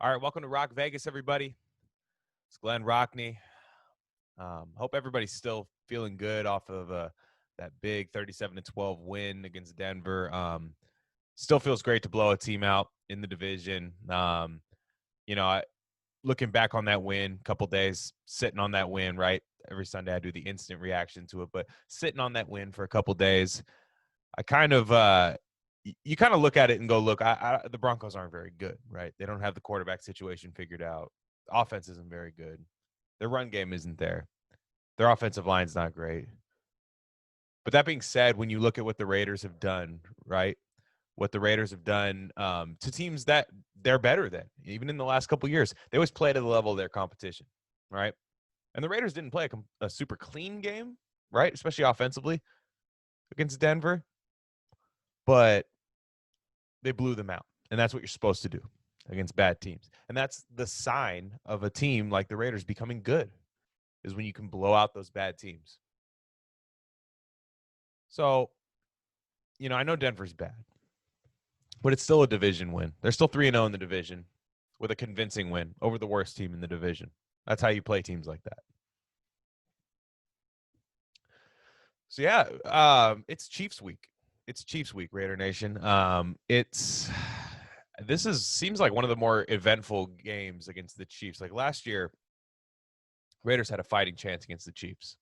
All right, welcome to Rock Vegas, everybody. It's Glen Rockney. Hope everybody's still feeling good off of that big 37-12 win against Denver. Still feels great to blow a team out in the division. Looking back on that win, a couple days, sitting on that win, right? Every Sunday I do the instant reaction to it, but sitting on that win for a couple days, I kind of you kind of look at it and go, look, the Broncos aren't very good, right? They don't have the quarterback situation figured out. The offense isn't very good. Their run game isn't there. Their offensive line's not great. But that being said, when you look at what the Raiders have done, right? What the Raiders have done to teams that they're better than, even in the last couple of years, they always play to the level of their competition, right? And the Raiders didn't play a super clean game, right? Especially offensively against Denver. But they blew them out. And that's what you're supposed to do against bad teams. And that's the sign of a team like the Raiders becoming good, is when you can blow out those bad teams. So, I know Denver's bad, but it's still a division win. They're still 3-0 in the division with a convincing win over the worst team in the division. That's how you play teams like that. So, yeah, it's Chiefs week. It's Chiefs week, Raider Nation. Seems like one of the more eventful games against the Chiefs. Like last year, Raiders had a fighting chance against the Chiefs.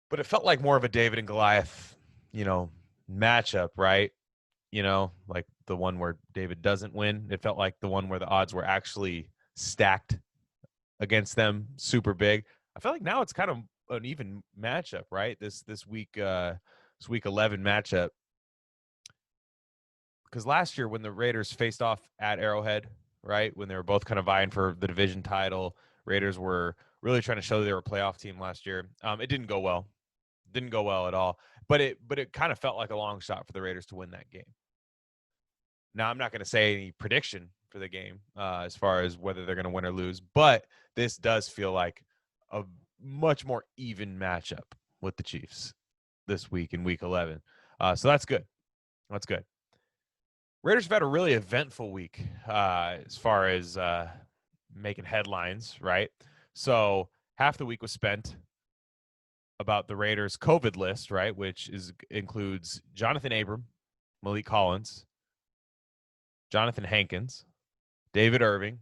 But it felt like more of a David and Goliath, matchup, right? Like the one where David doesn't win. It felt like the one where the odds were actually stacked against them, super big. I feel like now it's kind of an even matchup, right? This week, this week 11 matchup. Because last year when the Raiders faced off at Arrowhead, right, when they were both kind of vying for the division title, Raiders were really trying to show they were a playoff team last year. It didn't go well. Didn't go well at all. But it kind of felt like a long shot for the Raiders to win that game. Now, I'm not going to say any prediction for the game as far as whether they're going to win or lose, but this does feel like a much more even matchup with the Chiefs this week in Week 11. So that's good. That's good. Raiders have had a really eventful week as far as making headlines, right? So half the week was spent about the Raiders' COVID list, right, which includes Jonathan Abram, Malik Collins, Jonathan Hankins, David Irving,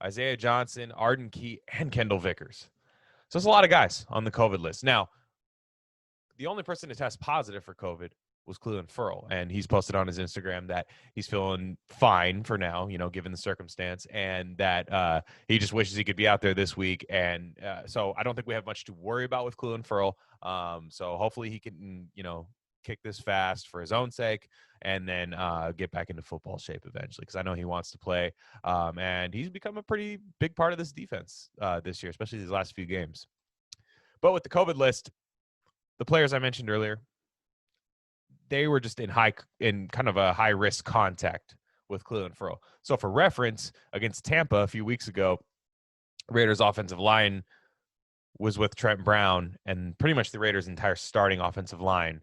Isaiah Johnson, Arden Key, and Kendall Vickers. So it's a lot of guys on the COVID list. Now, the only person to test positive for COVID was Cleveland Ferrell, and he's posted on his Instagram that he's feeling fine for now, given the circumstance, and that he just wishes he could be out there this week. And so I don't think we have much to worry about with Cleveland Ferrell. So hopefully he can, kick this fast for his own sake and then get back into football shape eventually, because I know he wants to play. And he's become a pretty big part of this defense this year, especially these last few games. But with the COVID list, the players I mentioned earlier, they were just in kind of a high risk contact with Cleveland Ferrell. So for reference, against Tampa a few weeks ago, Raiders offensive line was with Trent Brown, and pretty much the Raiders' entire starting offensive line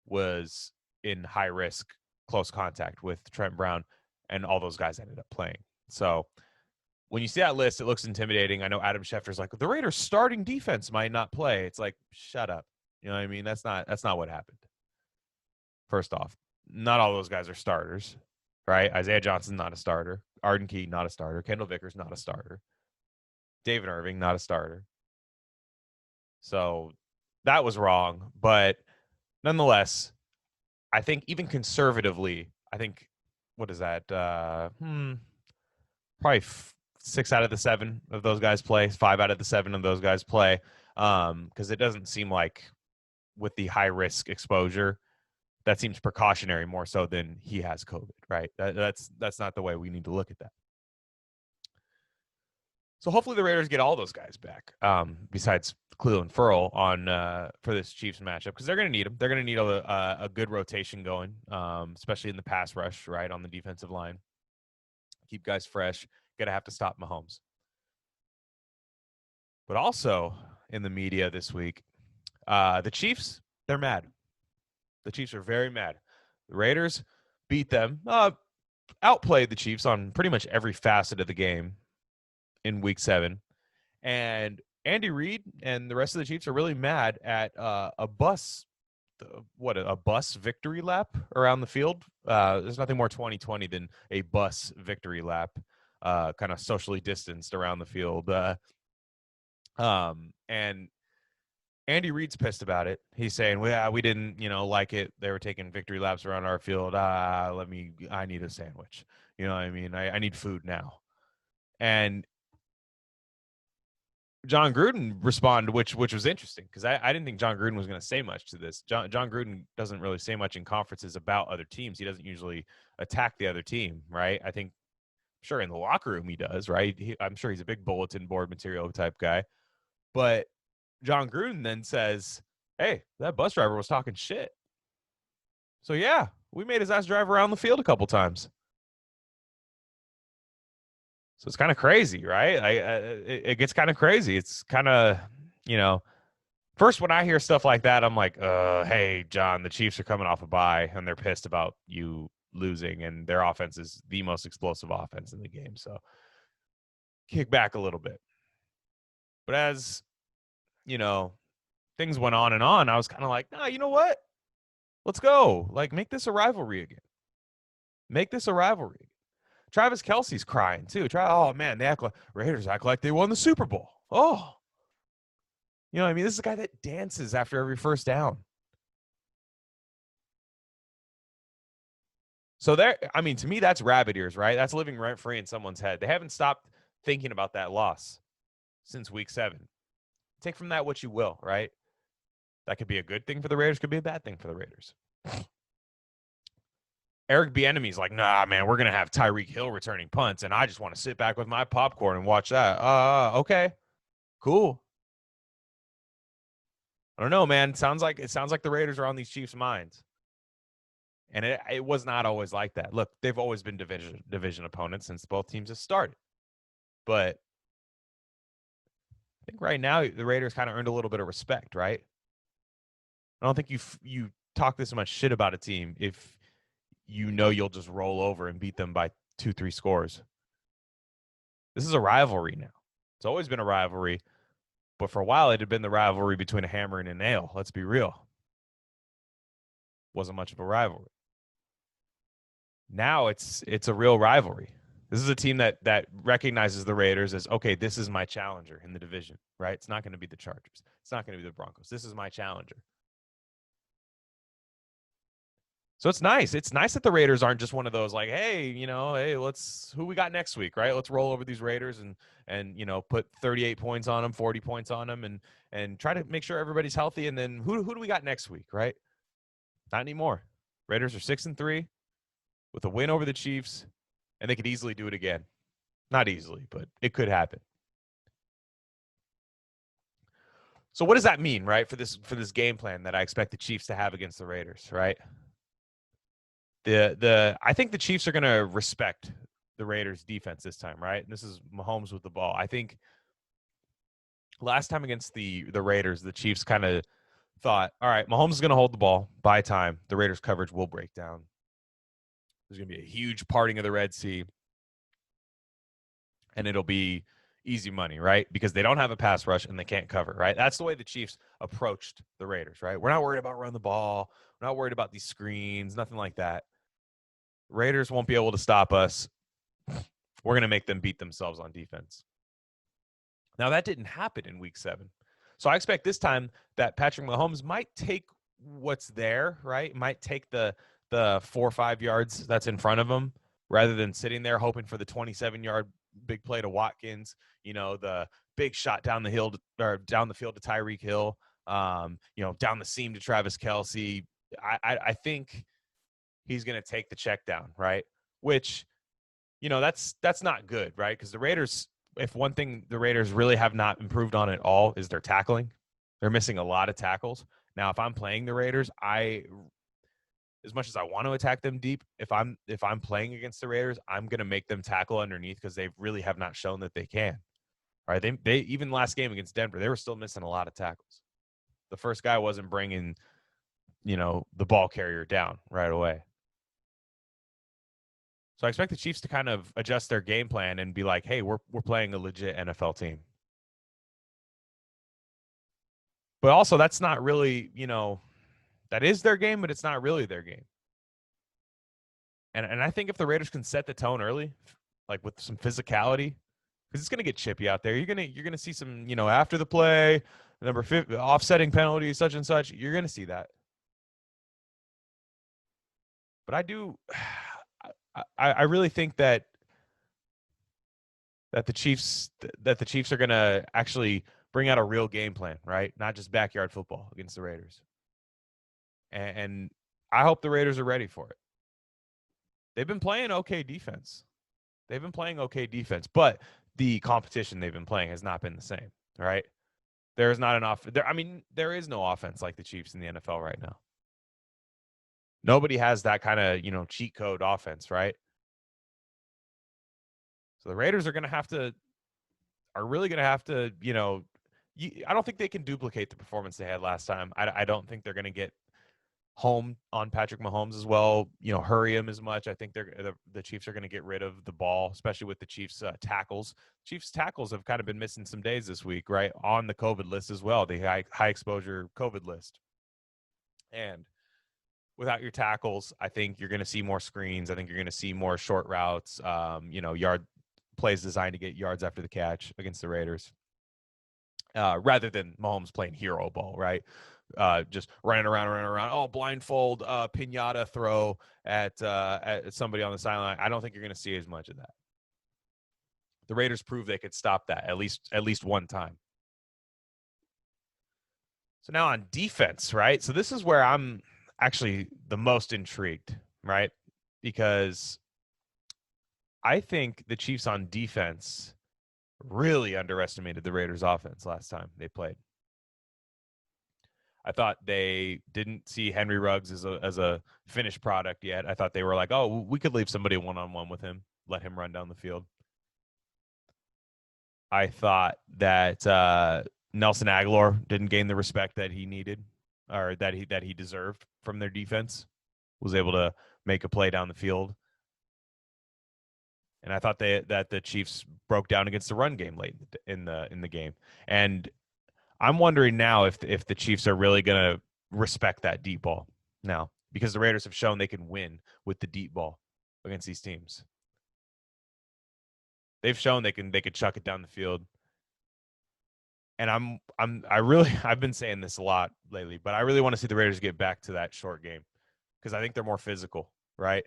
was in high risk close contact with Trent Brown, and all those guys ended up playing. So when you see that list, it looks intimidating. I know Adam Schefter's like, the Raiders' starting defense might not play. It's like, shut up. You know what I mean? That's not what happened. First off, not all those guys are starters, right? Isaiah Johnson, not a starter. Arden Key, not a starter. Kendall Vickers, not a starter. David Irving, not a starter. So that was wrong. But nonetheless, I think even conservatively, what is that? Probably 6 out of the 7 of those guys play. 5 out of the 7 of those guys play. Because it doesn't seem like with the high risk exposure, that seems precautionary more so than he has COVID, right? That's not the way we need to look at that. So hopefully the Raiders get all those guys back, besides Cleveland Ferrell for this Chiefs matchup, because they're going to need them. They're going to need a good rotation going, especially in the pass rush, right, on the defensive line. Keep guys fresh. Going to have to stop Mahomes. But also in the media this week, the Chiefs, they're mad. The Chiefs are very mad. The Raiders beat them outplayed the Chiefs on pretty much every facet of the game in Week 7, and Andy Reid and the rest of the Chiefs are really mad at a bus victory lap around the field. There's nothing more 2020 than a bus victory lap, kind of socially distanced around the field. And Andy Reid's pissed about it. He's saying, "Well, we didn't, like it. They were taking victory laps around our field. I need a sandwich. You know what I mean? I need food now." And John Gruden responded, which was interesting because I didn't think John Gruden was going to say much to this. John Gruden doesn't really say much in conferences about other teams. He doesn't usually attack the other team, right? I think, sure, in the locker room he does, right? I'm sure he's a big bulletin board material type guy. But John Gruden then says, "Hey, that bus driver was talking shit. So yeah, we made his ass drive around the field a couple times." So it's kind of crazy, right? It gets kind of crazy. It's kind of, first when I hear stuff like that, I'm like, hey, John, the Chiefs are coming off a bye and they're pissed about you losing, and their offense is the most explosive offense in the game. So kick back a little bit. But as, things went on, I was kind of like, nah, you know what? Let's go. Like, make this a rivalry again. Make this a rivalry. Travis Kelce's crying too. Oh man, Raiders act like they won the Super Bowl. Oh, you know what I mean? This is a guy that dances after every first down. So to me, that's rabbit ears, right? That's living rent free in someone's head. They haven't stopped thinking about that loss since Week 7. Take from that what you will, right? That could be a good thing for the Raiders, could be a bad thing for the Raiders. Eric Bieniemy's like, nah, man, we're gonna have Tyreek Hill returning punts, and I just want to sit back with my popcorn and watch that. Okay, cool. I don't know, man. It sounds like the Raiders are on these Chiefs' minds, and it was not always like that. Look, they've always been division opponents since both teams have started, but I think right now the Raiders kind of earned a little bit of respect, right? I don't think you talk this much shit about a team if you'll just roll over and beat them by 2-3 scores. This is a rivalry now. It's always been a rivalry, but for a while it had been the rivalry between a hammer and a nail. Let's be real. Wasn't much of a rivalry. Now it's a real rivalry. This is a team that recognizes the Raiders as, okay, this is my challenger in the division, right? It's not going to be the Chargers. It's not going to be the Broncos. This is my challenger. So it's nice. It's nice that the Raiders aren't just one of those like, hey, who we got next week, right? Let's roll over these Raiders and put 38 points on them, 40 points on them, and try to make sure everybody's healthy. And then who do we got next week, right? Not anymore. Raiders are 6-3 with a win over the Chiefs, and they could easily do it again. Not easily, but it could happen. So what does that mean, right, for this game plan that I expect the Chiefs to have against the Raiders, right? I think the Chiefs are going to respect the Raiders defense this time, right? And this is Mahomes with the ball. I think last time against the Raiders, the Chiefs kind of thought, all right, Mahomes is going to hold the ball, buy time. The Raiders coverage will break down. There's going to be a huge parting of the Red Sea, and it'll be easy money, right? Because they don't have a pass rush and they can't cover, right? That's the way the Chiefs approached the Raiders, right? We're not worried about running the ball. We're not worried about these screens, nothing like that. Raiders won't be able to stop us. We're going to make them beat themselves on defense. Now, that didn't happen in Week 7. So I expect this time that Patrick Mahomes might take what's there, right? Might take the 4 or 5 yards that's in front of him rather than sitting there hoping for the 27-yard big play to Watkins, the big shot down the field to Tyreek Hill, down the seam to Travis Kelce. I think he's going to take the check down, right? Which, that's not good, right? Because the Raiders, if one thing the Raiders really have not improved on at all is their tackling. They're missing a lot of tackles. Now, if I'm playing the Raiders, as much as I want to attack them deep, if I'm playing against the Raiders, I'm going to make them tackle underneath because they really have not shown that they can. All right, they even last game against Denver, they were still missing a lot of tackles. The first guy wasn't bringing, the ball carrier down right away. So I expect the Chiefs to kind of adjust their game plan and be like, hey, we're playing a legit NFL team. But also, that's not really, that is their game, but it's not really their game. And I think if the Raiders can set the tone early, like with some physicality, because it's going to get chippy out there. You're gonna see some, after the play, number 50, offsetting penalties, such and such. You're going to see that. But I do, I really think that the Chiefs are going to actually bring out a real game plan, right? Not just backyard football against the Raiders. And I hope the Raiders are ready for it. They've been playing okay defense. But the competition they've been playing has not been the same, right? There is not enough. There is no offense like the Chiefs in the NFL right now. Nobody has that kind of, cheat code offense, right? So the Raiders are really going to have to, I don't think they can duplicate the performance they had last time. I don't think they're going to get home on Patrick Mahomes as well, hurry him as much. I think the Chiefs are going to get rid of the ball, especially with the Chiefs tackles. Chiefs tackles have kind of been missing some days this week, right? On the COVID list as well, the high exposure COVID list. And without your tackles, I think you're going to see more screens. I think you're going to see more short routes, yard plays designed to get yards after the catch against the Raiders. Rather than Mahomes playing hero ball, right? Just running around. Oh, blindfold, pinata throw at somebody on the sideline. I don't think you're going to see as much of that. The Raiders proved they could stop that at least one time. So now on defense, right? So this is where I'm actually the most intrigued, right? Because I think the Chiefs on defense really underestimated the Raiders offense last time they played. I thought they didn't see Henry Ruggs as a finished product yet. I thought they were like, oh, we could leave somebody one-on-one with him, let him run down the field. I thought that Nelson Aguilar didn't gain the respect that he needed or that he deserved from their defense. Was able to make a play down the field. And I thought that the Chiefs broke down against the run game late in the game. And I'm wondering now if the Chiefs are really going to respect that deep ball now, because the Raiders have shown they can win with the deep ball against these teams. They've shown they could chuck it down the field. And I've been saying this a lot lately, but I really want to see the Raiders get back to that short game because I think they're more physical, right?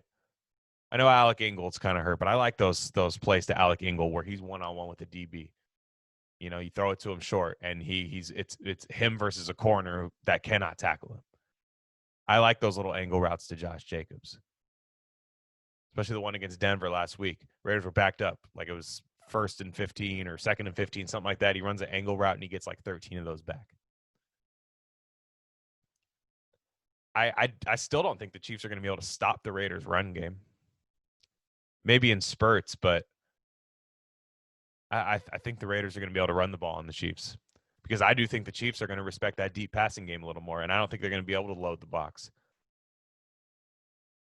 I know Alec Ingle's kind of hurt, but I like those plays to Alec Ingle where he's one-on-one with the DB. You throw it to him short, and it's him versus a corner that cannot tackle him. I like those little angle routes to Josh Jacobs, especially the one against Denver last week. Raiders were backed up like it was 1st and 15 or 2nd and 15, something like that. He runs an angle route and he gets like 13 of those back. I still don't think the Chiefs are going to be able to stop the Raiders' run game. Maybe in spurts, but I think the Raiders are going to be able to run the ball on the Chiefs because I do think the Chiefs are going to respect that deep passing game a little more, and I don't think they're going to be able to load the box.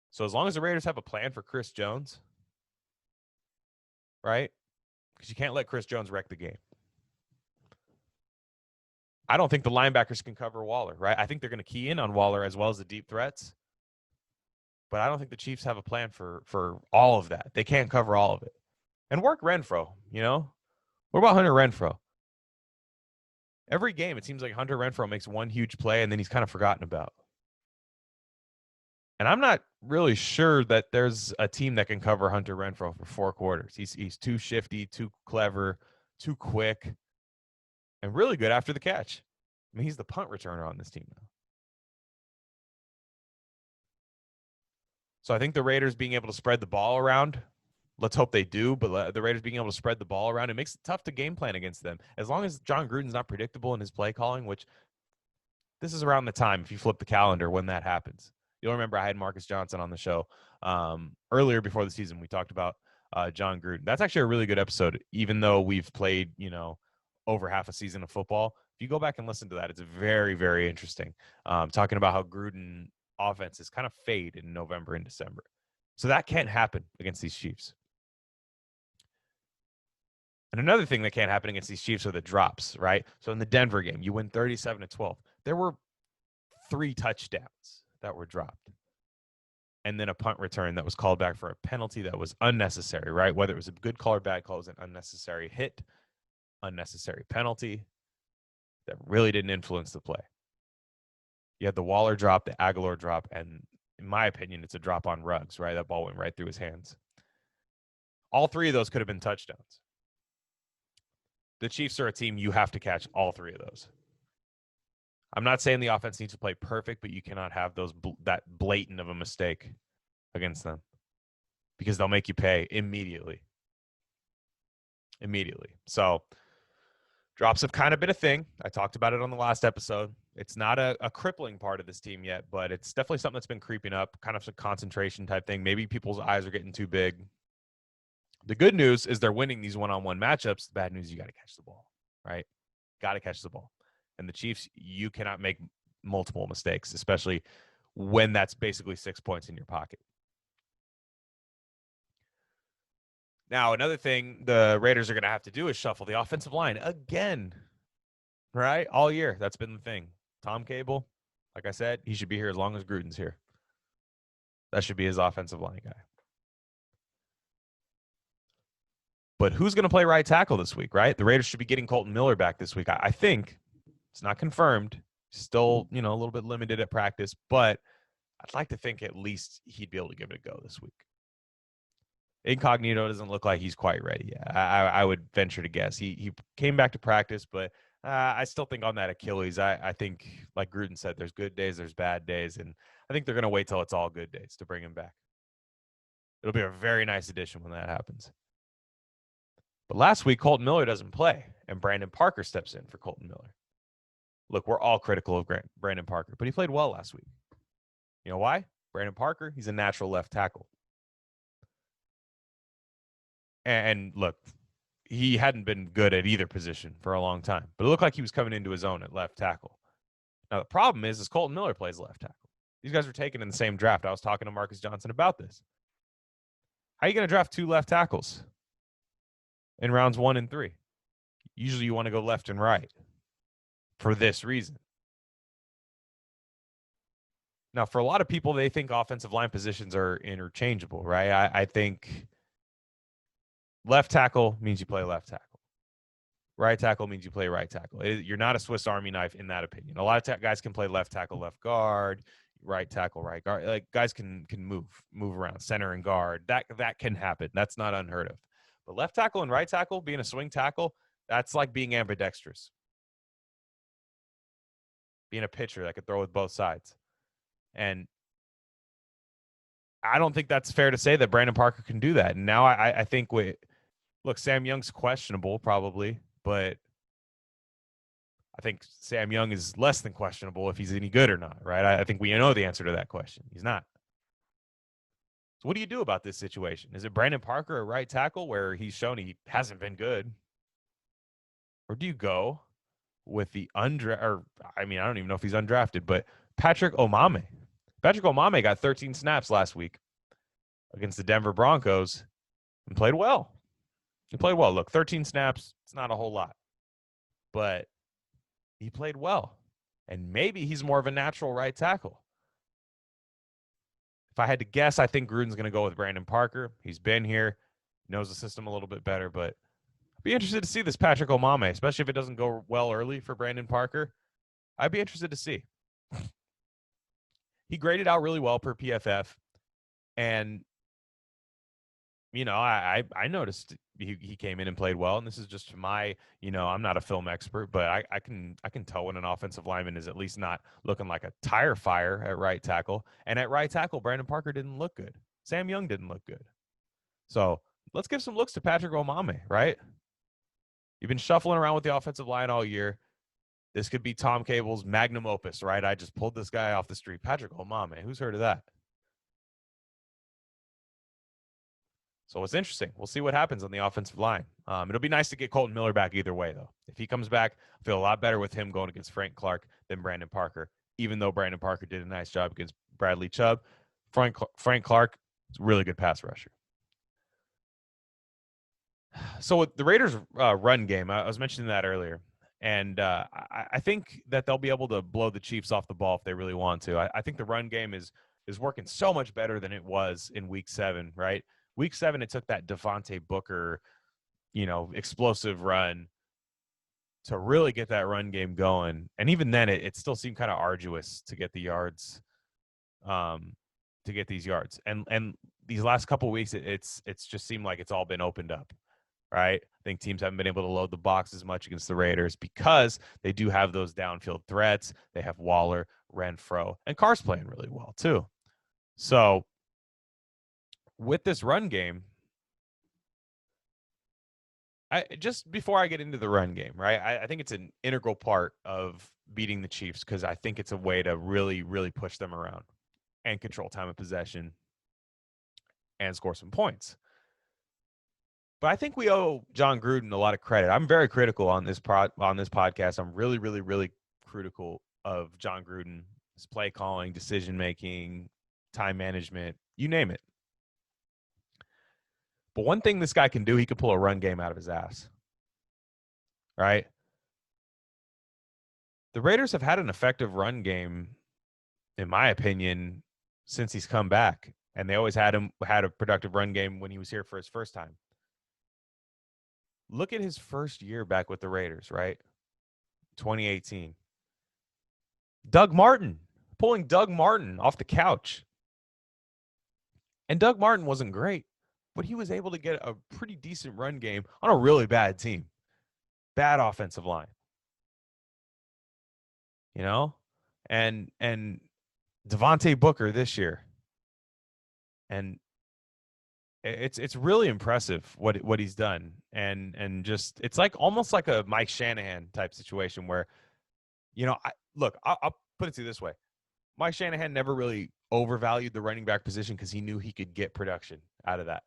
So as long as the Raiders have a plan for Chris Jones, right? Because you can't let Chris Jones wreck the game. I don't think the linebackers can cover Waller, right? I think they're going to key in on Waller as well as the deep threats. But I don't think the Chiefs have a plan for all of that. They can't cover all of it. And work Renfro, What about Hunter Renfro? Every game, it seems like Hunter Renfro makes one huge play and then he's kind of forgotten about. And I'm not really sure that there's a team that can cover Hunter Renfro for 4 quarters. He's too shifty, too clever, too quick, and really good after the catch. I mean, he's the punt returner on this team now. So I think the Raiders being able to spread the ball around, let's hope they do, but the Raiders being able to spread the ball around, it makes it tough to game plan against them. As long as John Gruden's not predictable in his play calling, which this is around the time, if you flip the calendar, when that happens. You'll remember I had Marcus Johnson on the show earlier before the season. We talked about John Gruden. That's actually a really good episode, even though we've played, over half a season of football. If you go back and listen to that, it's very, very interesting. Talking about how Gruden offenses kind of fade in November and December. So that can't happen against these Chiefs. And another thing that can't happen against these Chiefs are the drops, right? So in the Denver game, you win 37-12. There were 3 touchdowns that were dropped. And then a punt return that was called back for a penalty that was unnecessary, right? Whether it was a good call or bad call, it was an unnecessary hit, unnecessary penalty that really didn't influence the play. You had the Waller drop, the Aguilar drop, and in my opinion, it's a drop on Ruggs, right? That ball went right through his hands. All 3 of those could have been touchdowns. The Chiefs are a team you have to catch all 3 of those. I'm not saying the offense needs to play perfect, but you cannot have that blatant of a mistake against them because they'll make you pay immediately. So drops have kind of been a thing. I talked about it on the last episode. It's not a crippling part of this team yet, but it's definitely something that's been creeping up, kind of a concentration type thing. Maybe people's eyes are getting too big. The good news is they're winning these one-on-one matchups. The bad news, you got to catch the ball, right? Got to catch the ball. And the Chiefs, you cannot make multiple mistakes, especially when that's basically 6 points in your pocket. Now, another thing the Raiders are going to have to do is shuffle the offensive line again, right? All year. That's been the thing. Tom Cable, like I said, he should be here as long as Gruden's here. That should be his offensive line guy. But who's going to play right tackle this week, right? The Raiders should be getting Colton Miller back this week. I think it's not confirmed. Still, a little bit limited at practice, but I'd like to think at least he'd be able to give it a go this week. Incognito doesn't look like he's quite ready yet. I would venture to guess. He came back to practice, but I still think on that Achilles, I think, like Gruden said, there's good days, there's bad days, and I think they're going to wait till it's all good days to bring him back. It'll be a very nice addition when that happens. But last week, Colton Miller doesn't play, and Brandon Parker steps in for Colton Miller. Look, we're all critical of Brandon Parker, but he played well last week. You know why? Brandon Parker, he's a natural left tackle. And look, he hadn't been good at either position for a long time, but it looked like he was coming into his own at left tackle. Now, the problem is Colton Miller plays left tackle. These guys were taken in the same draft. I was talking to Marcus Johnson about this. How are you going to draft 2 left tackles in rounds 1 and 3? Usually you want to go left and right for this reason. Now, for a lot of people, they think offensive line positions are interchangeable, right? I think left tackle means you play left tackle. Right tackle means you play right tackle. You're not a Swiss Army knife in that opinion. A lot of guys can play left tackle, left guard, right tackle, right guard. Like guys can move around, center and guard. That can happen. That's not unheard of. But left tackle and right tackle, being a swing tackle, that's like being ambidextrous. Being a pitcher that could throw with both sides. And I don't think that's fair to say that Brandon Parker can do that. And now I think look, Sam Young's questionable probably, but I think Sam Young is less than questionable if he's any good or not, right? I think we know the answer to that question. He's not. So what do you do about this situation? Is it Brandon Parker at right tackle where he's shown he hasn't been good? Or do you go with the I don't even know if he's undrafted, but Patrick Omameh. Patrick Omameh got 13 snaps last week against the Denver Broncos and played well. He played well. Look, 13 snaps, it's not a whole lot. But he played well. And maybe he's more of a natural right tackle. If I had to guess, I think Gruden's going to go with Brandon Parker. He's been here, knows the system a little bit better, but I'd be interested to see this Patrick Omameh, especially if it doesn't go well early for Brandon Parker. I'd be interested to see. He graded out really well per PFF. And, I noticed he came in and played well. And this is just my, I'm not a film expert, but I can tell when an offensive lineman is at least not looking like a tire fire at right tackle. And at right tackle, Brandon Parker didn't look good. Sam Young didn't look good. So let's give some looks to Patrick Omameh, right? You've been shuffling around with the offensive line all year. This could be Tom Cable's magnum opus, right? I just pulled this guy off the street. Patrick Omameh, who's heard of that? So it's interesting. We'll see what happens on the offensive line. It'll be nice to get Colton Miller back either way, though. If he comes back, I feel a lot better with him going against Frank Clark than Brandon Parker, even though Brandon Parker did a nice job against Bradley Chubb. Frank Clark, It's a really good pass rusher. So with the Raiders' run game, I was mentioning that earlier, and I think that they'll be able to blow the Chiefs off the ball if they really want to. I think the run game is working so much better than it was in Week 7. Right, Week 7, it took that Devontae Booker, explosive run to really get that run game going, and even then, it still seemed kind of arduous to get the yards, to get these yards, and these last couple of weeks, it's just seemed like it's all been opened up. Right? I think teams haven't been able to load the box as much against the Raiders because they do have those downfield threats. They have Waller, Renfro, and Carr's playing really well too. So with this run game, just before I get into the run game, right? I think it's an integral part of beating the Chiefs because I think it's a way to really, really push them around and control time of possession and score some points. But I think we owe John Gruden a lot of credit. I'm very critical on this podcast. I'm really, really, really critical of John Gruden, his play calling, decision making, time management, you name it. But one thing this guy can do, he can pull a run game out of his ass. Right? The Raiders have had an effective run game, in my opinion, since he's come back. And they always had a productive run game when he was here for his first time. Look at his first year back with the Raiders, right? 2018. Doug Martin, pulling Doug Martin off the couch. And Doug Martin wasn't great, but he was able to get a pretty decent run game on a really bad team. Bad offensive line. And Devontae Booker this year. And it's really impressive what he's done, and just it's like almost like a Mike Shanahan type situation where, I'll put it to you this way: Mike Shanahan never really overvalued the running back position because he knew he could get production out of that.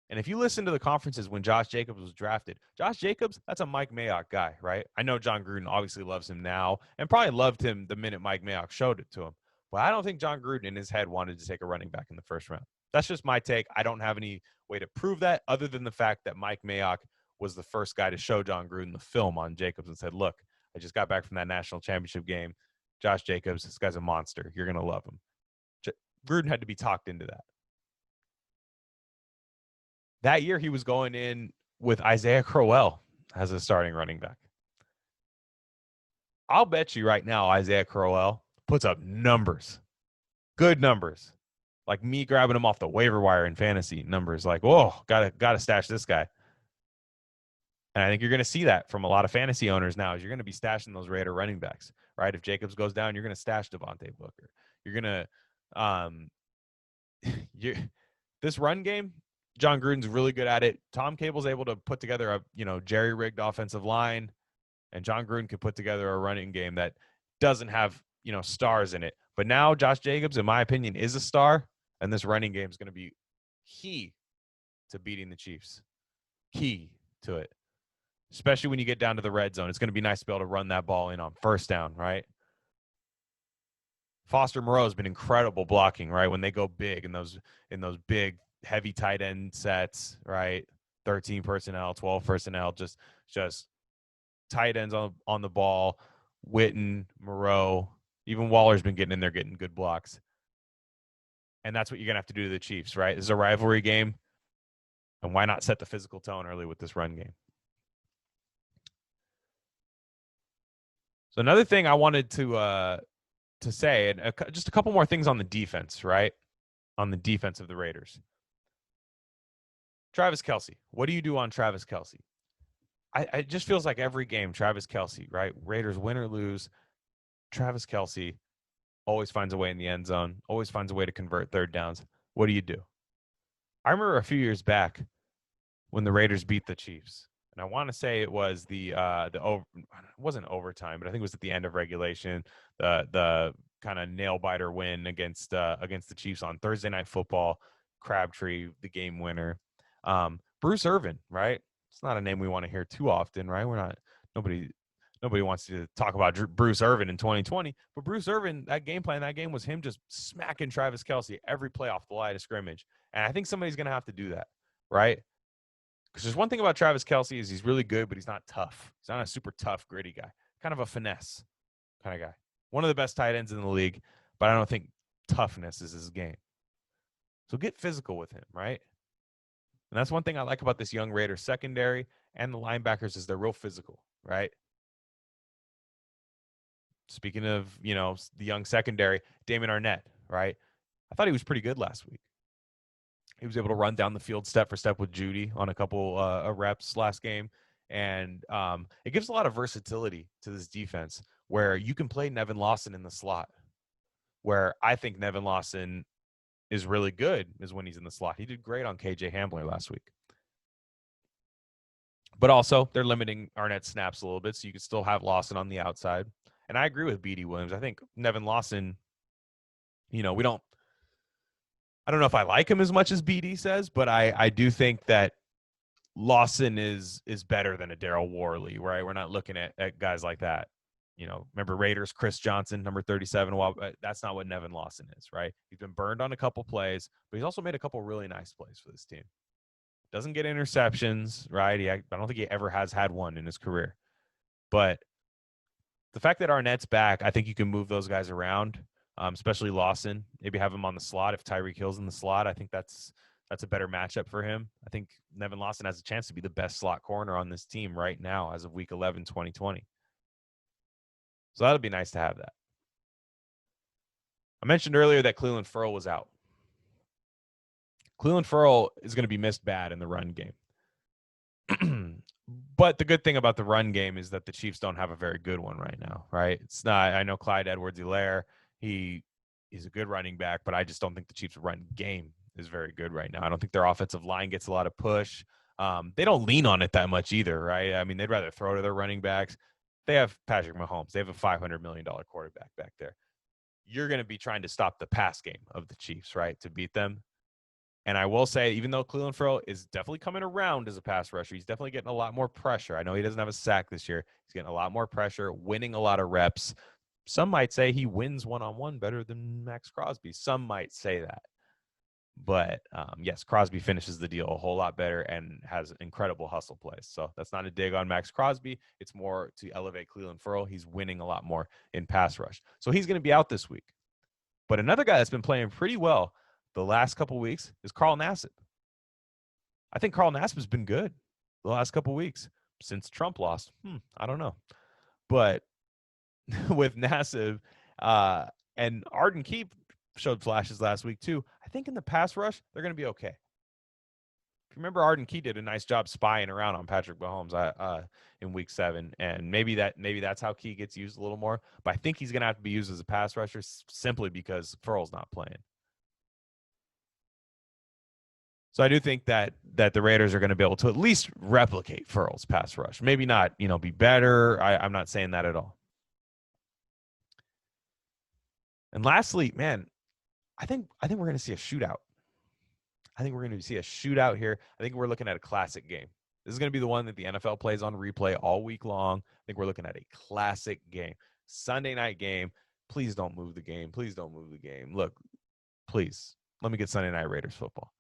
And if you listen to the conferences when Josh Jacobs was drafted, Josh Jacobs, that's a Mike Mayock guy, right? I know John Gruden obviously loves him now and probably loved him the minute Mike Mayock showed it to him. But I don't think John Gruden in his head wanted to take a running back in the first round. That's just my take. I don't have any way to prove that other than the fact that Mike Mayock was the first guy to show John Gruden the film on Jacobs and said, look, I just got back from that national championship game. Josh Jacobs, this guy's a monster. You're going to love him. Gruden had to be talked into that. That year, he was going in with Isaiah Crowell as a starting running back. I'll bet you right now Isaiah Crowell puts up numbers, good numbers, like me grabbing him off the waiver wire in fantasy numbers. Like, whoa, gotta stash this guy. And I think you're going to see that from a lot of fantasy owners now. Is you're going to be stashing those Raider running backs, right? If Jacobs goes down, you're going to stash Devontae Booker. You're going to this run game. John Gruden's really good at it. Tom Cable's able to put together a jerry-rigged offensive line, and John Gruden could put together a running game that doesn't have stars in it. But now Josh Jacobs, in my opinion, is a star, and this running game is going to be key to beating the Chiefs. Key to it, especially when you get down to the red zone. It's going to be nice to be able to run that ball in on first down, right? Foster Moreau has been incredible blocking, right? When they go big in those big heavy tight end sets, right? 13 personnel, 12 personnel, just tight ends on the ball. Witten, Moreau, even Waller's been getting in there, getting good blocks. And that's what you're going to have to do to the Chiefs, right? This is a rivalry game. And why not set the physical tone early with this run game? So another thing I wanted to say, and just a couple more things on the defense, right? On the defense of the Raiders. Travis Kelce. What do you do on Travis Kelce? It just feels like every game, Travis Kelce, right? Raiders win or lose, Travis Kelce always finds a way in the end zone, always finds a way to convert third downs. What do you do? I remember a few years back when the Raiders beat the Chiefs, and I want to say it was it wasn't overtime, but I think it was at the end of regulation, the kind of nail biter win against the Chiefs on Thursday Night Football. Crabtree, the game winner. Bruce Irvin, right? It's not a name we want to hear too often, right? Nobody wants to talk about Bruce Irvin in 2020, but Bruce Irvin, that game was him just smacking Travis Kelce every play off the line of scrimmage. And I think somebody's going to have to do that, right? Because there's one thing about Travis Kelce is he's really good, but he's not tough. He's not a super tough, gritty guy. Kind of a finesse kind of guy. One of the best tight ends in the league, but I don't think toughness is his game. So get physical with him, right? And that's one thing I like about this young Raiders secondary and the linebackers is they're real physical, right? Speaking of, the young secondary, Damon Arnett, right? I thought he was pretty good last week. He was able to run down the field step for step with Judy on a couple reps last game. And it gives a lot of versatility to this defense where you can play Nevin Lawson in the slot, where I think Nevin Lawson is really good is when he's in the slot. He did great on KJ Hamler last week. But also, they're limiting Arnett's snaps a little bit, so you can still have Lawson on the outside. And I agree with B.D. Williams. I think Nevin Lawson, I don't know if I like him as much as BD says, but I do think that Lawson is better than a Daryl Worley, right? We're not looking at guys like that. Remember Raiders, Chris Johnson, number 37. Well, that's not what Nevin Lawson is, right? He's been burned on a couple plays, but he's also made a couple really nice plays for this team. Doesn't get interceptions, right? I don't think he ever has had one in his career. But the fact that Arnett's back, I think you can move those guys around, especially Lawson. Maybe have him on the slot if Tyreek Hill's in the slot. I think that's a better matchup for him. I think Nevin Lawson has a chance to be the best slot corner on this team right now as of Week 11, 2020. So that'll be nice to have that. I mentioned earlier that Cleveland Ferrell was out. Cleveland Ferrell is going to be missed bad in the run game. But the good thing about the run game is that the Chiefs don't have a very good one right now, right? It's not. I know Clyde Edwards-Helaire, he's a good running back, but I just don't think the Chiefs' run game is very good right now. I don't think their offensive line gets a lot of push. They don't lean on it that much either, right? I mean, they'd rather throw to their running backs. They have Patrick Mahomes. They have a $500 million quarterback back there. You're going to be trying to stop the pass game of the Chiefs, right, to beat them. And I will say, even though Cleveland Ferrell is definitely coming around as a pass rusher, he's definitely getting a lot more pressure. I know he doesn't have a sack this year. He's getting a lot more pressure, winning a lot of reps. Some might say he wins one-on-one better than Max Crosby. Some might say that. But, yes, Crosby finishes the deal a whole lot better and has incredible hustle plays. So that's not a dig on Max Crosby. It's more to elevate Cleveland Ferrell. He's winning a lot more in pass rush. So he's going to be out this week. But another guy that's been playing pretty well the last couple of weeks is Carl Nassib. I think Carl Nassib has been good the last couple of weeks since Trump lost. I don't know. But with Nassib and Arden Key showed flashes last week too. I think in the pass rush, they're going to be okay. If you remember, Arden Key did a nice job spying around on Patrick Mahomes in Week 7, and maybe that's how Key gets used a little more. But I think he's going to have to be used as a pass rusher simply because Ferrell's not playing. So I do think that the Raiders are going to be able to at least replicate Ferrell's pass rush. Maybe not, be better. I'm not saying that at all. And lastly, man, I think we're going to see a shootout. I think we're going to see a shootout here. I think we're looking at a classic game. This is going to be the one that the NFL plays on replay all week long. I think we're looking at a classic game. Sunday night game. Please don't move the game. Please don't move the game. Look, please, let me get Sunday Night Raiders football.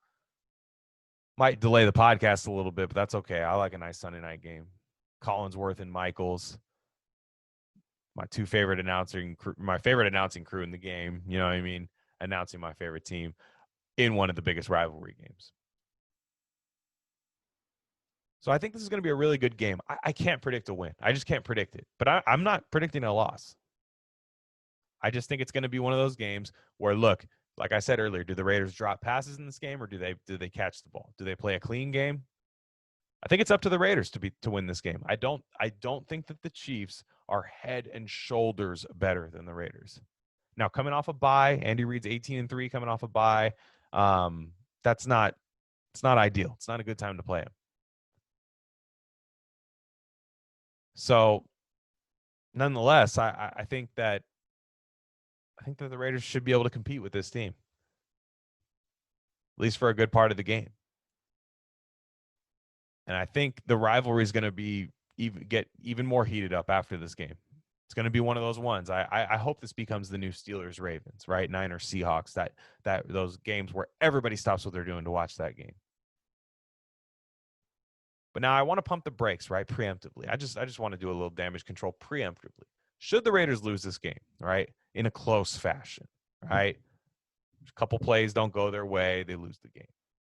Might delay the podcast a little bit, but that's okay. I like a nice Sunday night game. Collinsworth and Michaels, my favorite announcing crew in the game. You know what I mean? Announcing my favorite team in one of the biggest rivalry games. So I think this is going to be a really good game. I can't predict a win. I just can't predict it. But I'm not predicting a loss. I just think it's going to be one of those games where, look, like I said earlier, do the Raiders drop passes in this game or do they catch the ball? Do they play a clean game? I think it's up to the Raiders to win this game. I don't think that the Chiefs are head and shoulders better than the Raiders. Now, coming off a bye, Andy Reid's 18-3 coming off a bye. It's not ideal. It's not a good time to play him. So, nonetheless, I think that the Raiders should be able to compete with this team, at least for a good part of the game. And I think the rivalry is going to get even more heated up after this game. It's going to be one of those ones. I hope this becomes the new Steelers Ravens, right? Niners Seahawks, that those games where everybody stops what they're doing to watch that game. But now I want to pump the brakes, right? Preemptively. I just want to do a little damage control preemptively. Should the Raiders lose this game, right? In a close fashion, right? A couple plays don't go their way, they lose the game.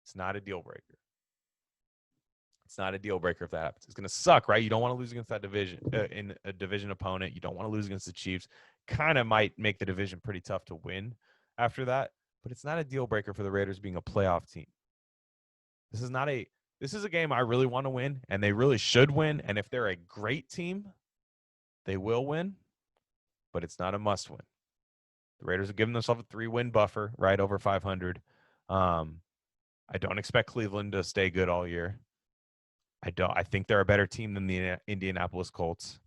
It's not a deal breaker. It's not a deal breaker if that happens. It's going to suck, right? You don't want to lose against that division in a division opponent. You don't want to lose against the Chiefs. Kind of might make the division pretty tough to win after that, but it's not a deal breaker for the Raiders being a playoff team. This is a game I really want to win, and they really should win. And if they're a great team, they will win, but it's not a must win. The Raiders have given themselves a 3-win buffer, right over 500. I don't expect Cleveland to stay good all year. I think they're a better team than the Indianapolis Colts.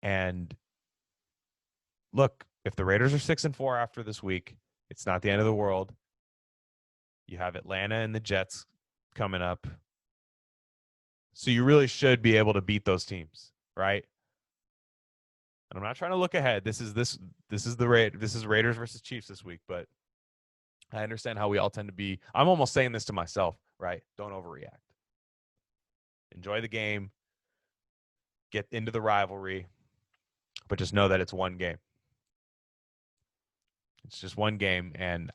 And look, if the Raiders are 6-4 after this week, it's not the end of the world. You have Atlanta and the Jets coming up. So you really should be able to beat those teams, right? And I'm not trying to look ahead. This is Raiders versus Chiefs this week, but I understand how we all tend to be. I'm almost saying this to myself, right? Don't overreact. Enjoy the game. Get into the rivalry, but just know that it's one game. It's just one game, and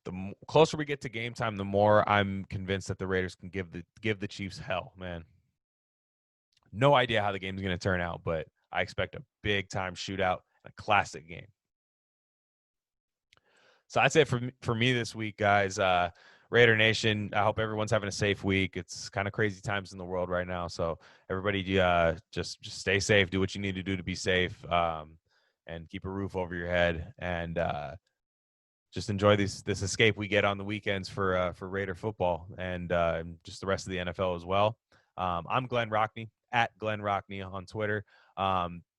the closer we get to game time, the more I'm convinced that the Raiders can give the Chiefs hell, man. No idea how the game's going to turn out, but I expect a big-time shootout, a classic game. So that's it for me this week, guys. Raider Nation, I hope everyone's having a safe week. It's kind of crazy times in the world right now, so everybody just stay safe, do what you need to do to be safe, and keep a roof over your head, and just enjoy this escape we get on the weekends for Raider football and just the rest of the NFL as well. I'm Glen Rockney, at Glen Rockney on Twitter.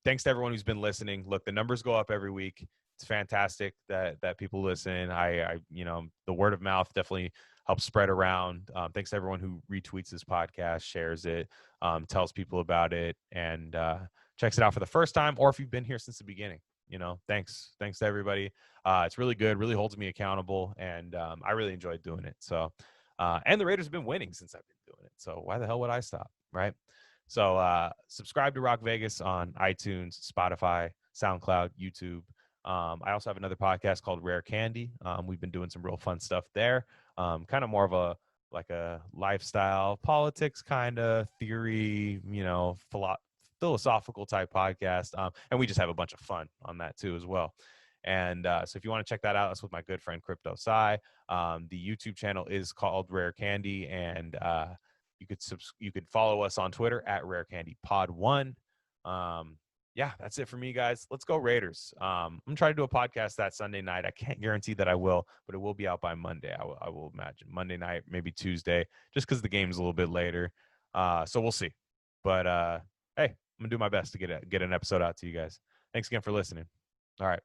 Thanks to everyone who's been listening. Look, the numbers go up every week. It's fantastic that people listen. I the word of mouth definitely helps spread around. Thanks to everyone who retweets this podcast, shares it, tells people about it, and checks it out for the first time, or if you've been here since the beginning. Thanks to everybody. It's really good, really holds me accountable, and I really enjoyed doing it. So, and the Raiders have been winning since I've been doing it. So why the hell would I stop, right? So subscribe to Rock Vegas on iTunes, Spotify, SoundCloud, YouTube. I also have another podcast called Rare Candy. We've been doing some real fun stuff there. Kind of more of a lifestyle, politics kind of theory, philosophical type podcast. And we just have a bunch of fun on that too as well. And so if you want to check that out, that's with my good friend Crypto Psy. The YouTube channel is called Rare Candy, and you could follow us on Twitter at Rare Candy Pod 1. Yeah, that's it for me, guys. Let's go Raiders. I'm gonna try to do a podcast that Sunday night. I can't guarantee that I will, but it will be out by Monday. I will imagine Monday night, maybe Tuesday, just because the game's a little bit later. So we'll see. But hey, I'm gonna do my best to get an episode out to you guys. Thanks again for listening. All right.